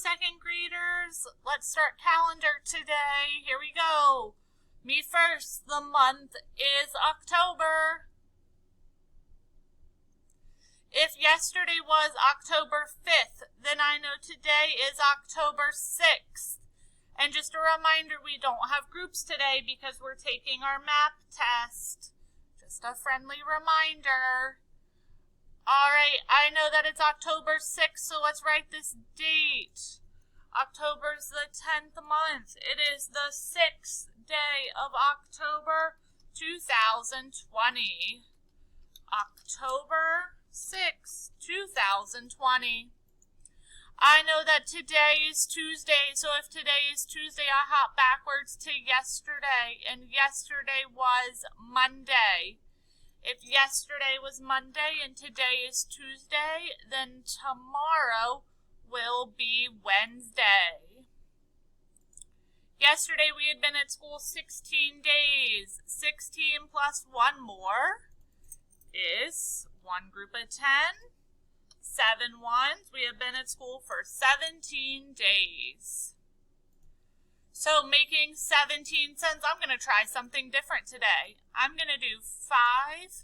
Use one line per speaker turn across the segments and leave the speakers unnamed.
second graders. Let's start calendar today. Here we go. Me first. The month is October. If yesterday was October 5th, then I know today is October 6th. And just a reminder, we don't have groups today because we're taking our map test. Just a friendly reminder. Alright, I know that it's October 6th, so let's write this date. October's the 10th month. It is the 6th day of October 2020. October 6th, 2020. I know that today is Tuesday, so if today is Tuesday, I hop backwards to yesterday, and yesterday was Monday. If yesterday was Monday and today is Tuesday, then tomorrow will be Wednesday. Yesterday we had been at school 16 days. 16 plus one more is one group of 10. 7 ones. We have been at school for 17 days. So making 17 cents, I'm going to try something different today. I'm going to do 5,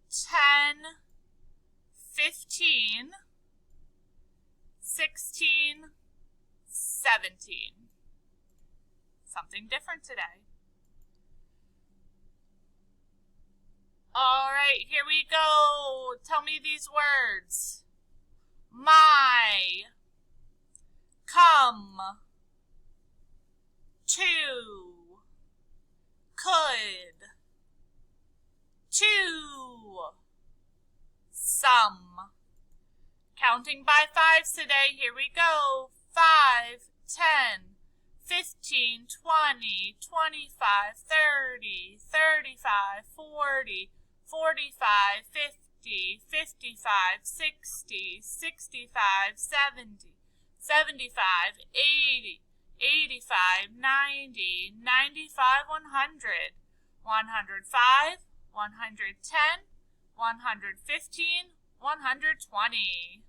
10, 15, 16, 17. Something different today. All right, here we go. Tell me these words. My, come, to, could, to, some. Counting by fives today, here we go. 5, 10, 15, 20, 25, 30, 35, 40, 45, 50, 55, 60, 65, 70, 75, 80, 85, 90, 95, 100, 105, 110, 115, 120.